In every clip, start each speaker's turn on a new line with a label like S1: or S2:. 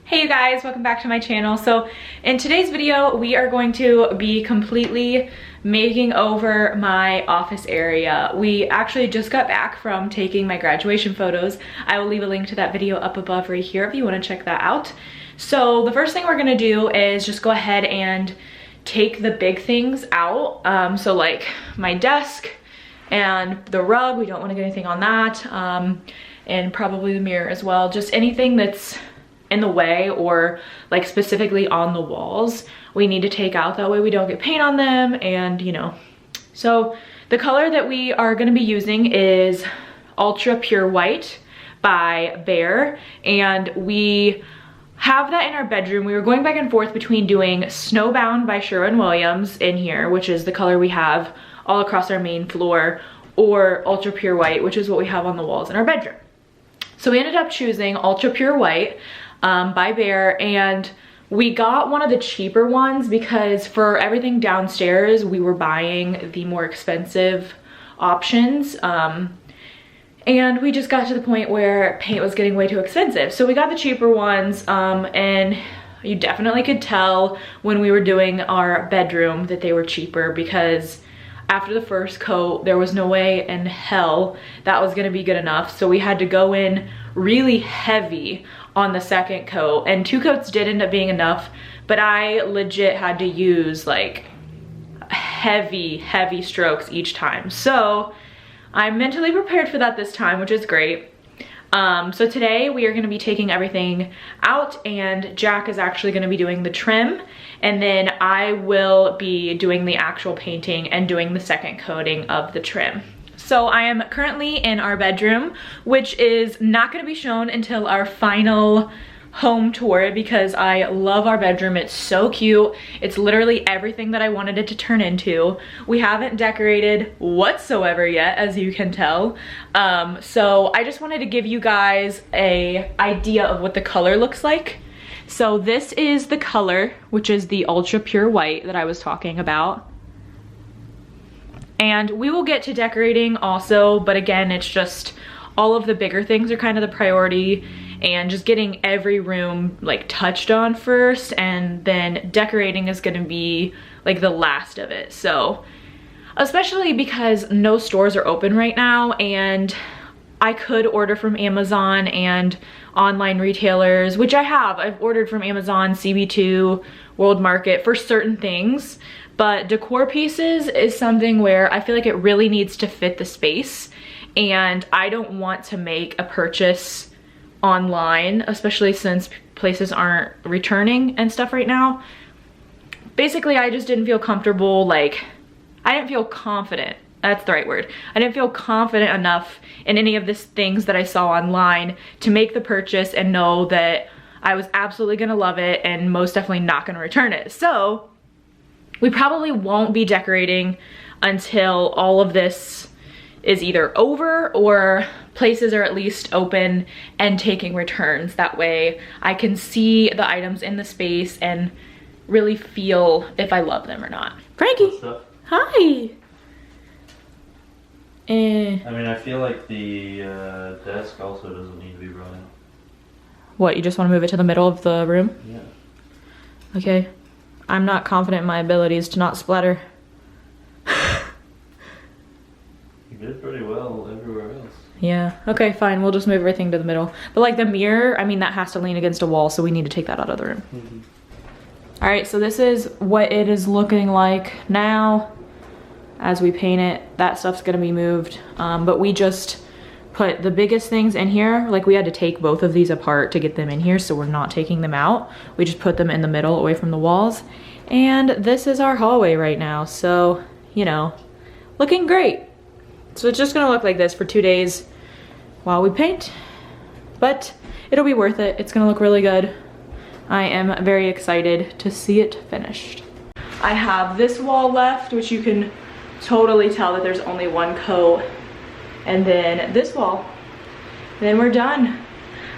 S1: Hey you guys, welcome back to my channel. So in today's video, we are going to be completely making over my office area. We actually just got back from taking my graduation photos. I will leave a link to that video up above right here if you want to check that out. So the first thing we're gonna do is just go ahead and take the big things out. So like my desk and the rug, we don't want to get anything on that. And probably the mirror as well. Just anything that's in the way or like specifically on the walls, we need to take out. That way we don't get paint on them, and you know. So the color that we are going to be using is Ultra Pure White by Behr, and we have that in our bedroom. We were going back and forth between doing Snowbound by Sherwin-Williams in here, which is the color we have all across our main floor, or Ultra Pure White, which is what we have on the walls in our bedroom. So we ended up choosing Ultra Pure White by Behr, and we got one of the cheaper ones because for everything downstairs we were buying the more expensive options, and we just got to the point where paint was getting way too expensive. So we got the cheaper ones, and you definitely could tell when we were doing our bedroom that they were cheaper, because after the first coat there was no way in hell that was going to be good enough. So we had to go in really heavy on the second coat, and 2 coats did end up being enough, but I legit had to use like heavy strokes each time. So I'm mentally prepared for that this time, which is great. So today we are going to be taking everything out, and Jack is actually going to be doing the trim, and then I will be doing the actual painting and doing the second coating of the trim. So I am currently in our bedroom, which is not going to be shown until our final home tour, because I love our bedroom. It's so cute. It's literally everything that I wanted it to turn into. We haven't decorated whatsoever yet, as you can tell. So I just wanted to give you guys an idea of what the color looks like. So this is the color, which is the Ultra Pure White that I was talking about. And we will get to decorating also, but again, it's just all of the bigger things are kind of the priority, and just getting every room like touched on first, and then decorating is gonna be like the last of it. So especially because no stores are open right now, and I could order from Amazon and online retailers, which I have. I've ordered from Amazon, CB2, World Market for certain things, but decor pieces is something where I feel like it really needs to fit the space, and I don't want to make a purchase online, especially since places aren't returning and stuff right now. Basically, I just didn't feel comfortable, like, I didn't feel confident. That's the right word. I didn't feel confident enough in any of these things that I saw online to make the purchase and know that I was absolutely gonna love it and most definitely not gonna return it. So we probably won't be decorating until all of this is either over or places are at least open and taking returns. That way I can see the items in the space and really feel if I love them or not. Frankie, hi.
S2: I mean, I feel like the desk also doesn't need to be brought in.
S1: What, you just want to move it to the middle of the room?
S2: Yeah.
S1: Okay. I'm not confident in my abilities to not splatter.
S2: You did pretty well everywhere else.
S1: Yeah, okay, fine. We'll just move everything to the middle. But like the mirror, I mean, that has to lean against a wall, so we need to take that out of the room.
S2: Mm-hmm.
S1: All right, so this is what it is looking like now. As we paint it, that stuff's gonna be moved. But we just put the biggest things in here. Like, we had to take both of these apart to get them in here, so we're not taking them out. We just put them in the middle away from the walls. And this is our hallway right now. So, you know, looking great. So it's just gonna look like this for 2 days while we paint, but it'll be worth it. It's gonna look really good. I am very excited to see it finished. I have this wall left, which you can totally tell that there's only one coat, and then this wall, then we're done.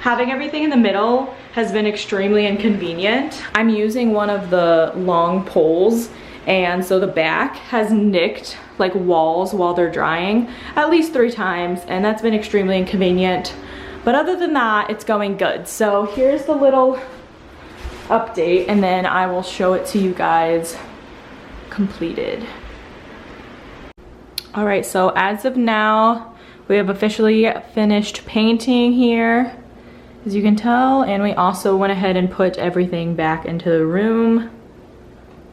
S1: Having everything in the middle has been extremely inconvenient. I'm using one of the long poles, and so the back has nicked like walls while they're drying at least 3 times, and that's been extremely inconvenient. But other than that, it's going good. So here's the little update, and then I will show it to you guys completed. All right, so as of now, we have officially finished painting here, as you can tell, and we also went ahead and put everything back into the room.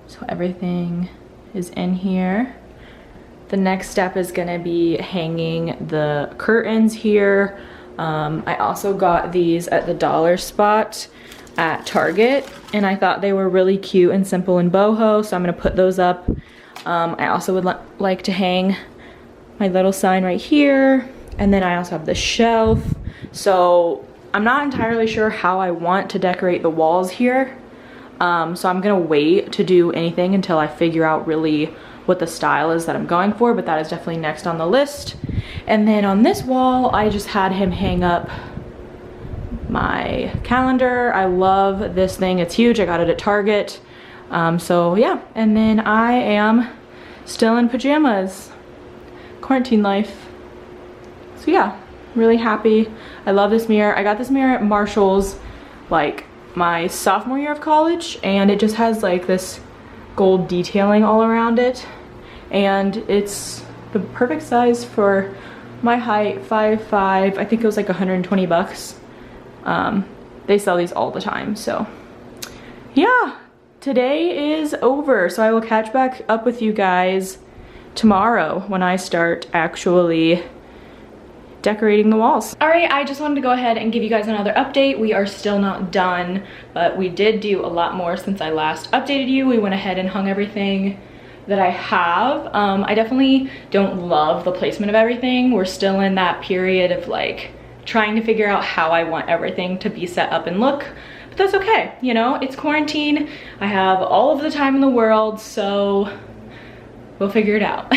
S1: So everything is in here. The next step is gonna be hanging the curtains here. I also got these at the dollar spot at Target, and I thought they were really cute and simple in boho, so I'm gonna put those up. I also would like to hang my little sign right here, and then I also have the shelf. So I'm not entirely sure how I want to decorate the walls here, so I'm gonna wait to do anything until I figure out really what the style is that I'm going for, but that is definitely next on the list. And then on this wall, I just had him hang up my calendar. I love this thing, it's huge. I got it at Target. So yeah, and then I am still in pajamas, quarantine life. So yeah, really happy. I love this mirror. I got this mirror at Marshall's like my sophomore year of college, and it just has like this gold detailing all around it, and it's the perfect size for my height, 5'5". I think it was like 120 bucks. They sell these all the time. So yeah, today is over, so I will catch back up with you guys tomorrow when I start actually decorating the walls. All right, I just wanted to go ahead and give you guys another update. We are still not done, but we did do a lot more since I last updated you. We went ahead and hung everything that I have. I definitely don't love the placement of everything. We're still in that period of like trying to figure out how I want everything to be set up and look, but that's okay. You know, it's quarantine. I have all of the time in the world, so we'll figure it out.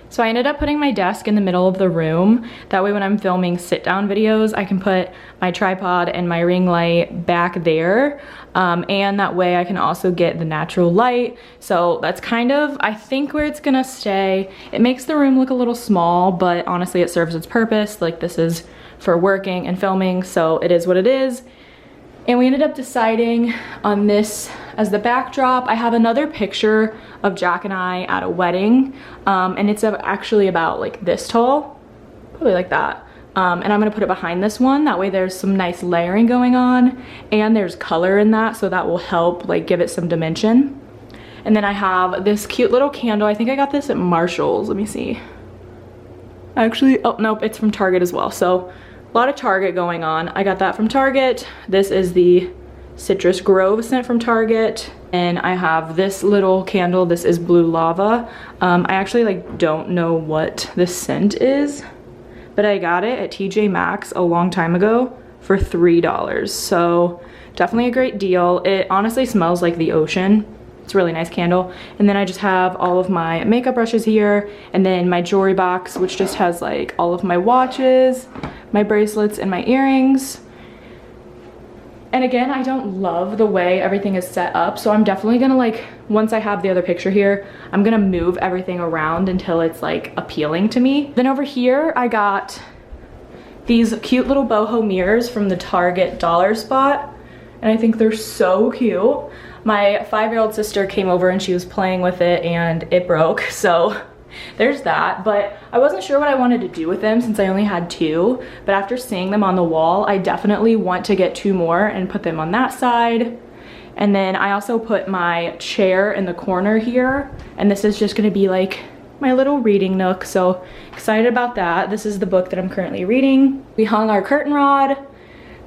S1: So I ended up putting my desk in the middle of the room. That way when I'm filming sit down videos, I can put my tripod and my ring light back there. And that way I can also get the natural light. So that's kind of, I think, where it's gonna stay. It makes the room look a little small, but honestly it serves its purpose. Like, this is for working and filming, so it is what it is. And we ended up deciding on this as the backdrop. I have another picture of Jack and I at a wedding, and it's actually about like this tall, probably like that. And I'm gonna put it behind this one. That way there's some nice layering going on, and there's color in that, so that will help like give it some dimension. And then I have this cute little candle. I think I got this at Marshall's. Let me see. Actually, oh nope, it's from Target as well. So a lot of Target going on. I got that from Target. This is the Citrus Grove scent from Target. And I have this little candle. This is Blue Lava. I actually like don't know what this scent is, but I got it at TJ Maxx a long time ago for $3. So definitely a great deal. It honestly smells like the ocean. It's a really nice candle. And then I just have all of my makeup brushes here, and then my jewelry box, which just has like all of my watches, my bracelets, and my earrings. And again, I don't love the way everything is set up, so I'm definitely gonna like, once I have the other picture here, I'm gonna move everything around until it's like appealing to me. Then over here, I got these cute little boho mirrors from the Target dollar spot, and I think they're so cute. My 5-year-old sister came over and she was playing with it and it broke, so there's that. But I wasn't sure what I wanted to do with them since I only had 2, but after seeing them on the wall, I definitely want to get 2 more and put them on that side. And then I also put my chair in the corner here, and this is just gonna be like my little reading nook, so excited about that. This is the book that I'm currently reading. We hung our curtain rod.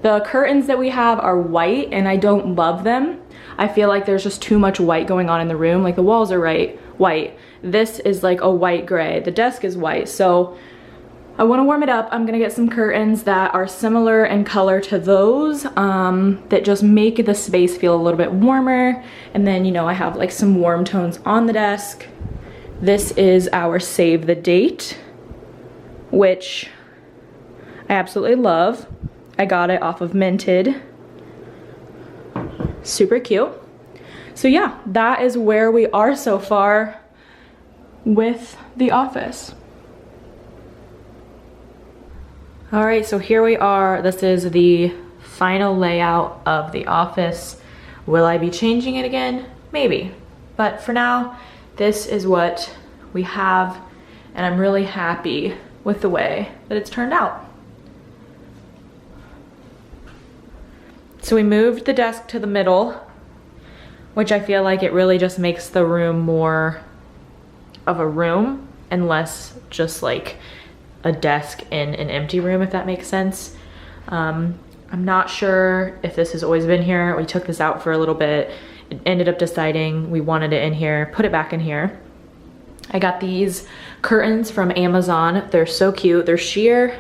S1: The curtains that we have are white, and I don't love them. I feel like there's just too much white going on in the room. Like, the walls are white. This is like a white gray. The desk is white, so I want to warm it up. I'm gonna get some curtains that are similar in color to those, that just make the space feel a little bit warmer. And then, you know, I have like some warm tones on the desk. This is our save the date, which I absolutely love. I got it off of Minted. Super cute. So yeah, that is where we are so far. with the office. All right, so here we are. This is the final layout of the office. Will I be changing it again? Maybe. But for now, this is what we have, and I'm really happy with the way that it's turned out. So we moved the desk to the middle, which I feel like it really just makes the room more of a room and less just like a desk in an empty room, if that makes sense. I'm not sure if this has always been here. We took this out for a little bit, ended up deciding we wanted it in here, put it back in here. I got these curtains from Amazon. They're so cute. They're sheer,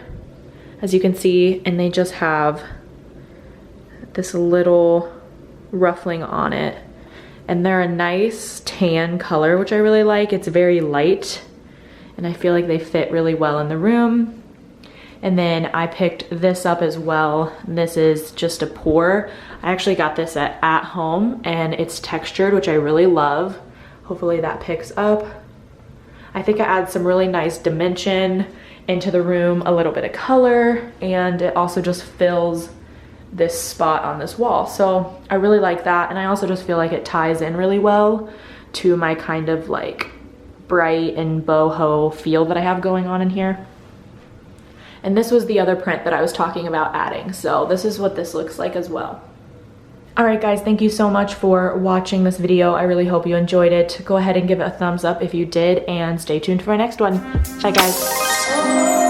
S1: as you can see, and they just have this little ruffling on it. And they're a nice tan color, which I really like. It's very light, and I feel like they fit really well in the room. And then I picked this up as well. This is just a pour. I actually got this at home, and it's textured, which I really love. Hopefully that picks up. I think it adds some really nice dimension into the room, a little bit of color, and it also just fills this spot on this wall. So I really like that, and I also just feel like it ties in really well to my kind of like bright and boho feel that I have going on in here. And this was the other print that I was talking about adding, so this is what this looks like as well. All right guys, thank you so much for watching this video. I really hope you enjoyed it. Go ahead and give it a thumbs up if you did, and stay tuned for my next one. Bye guys.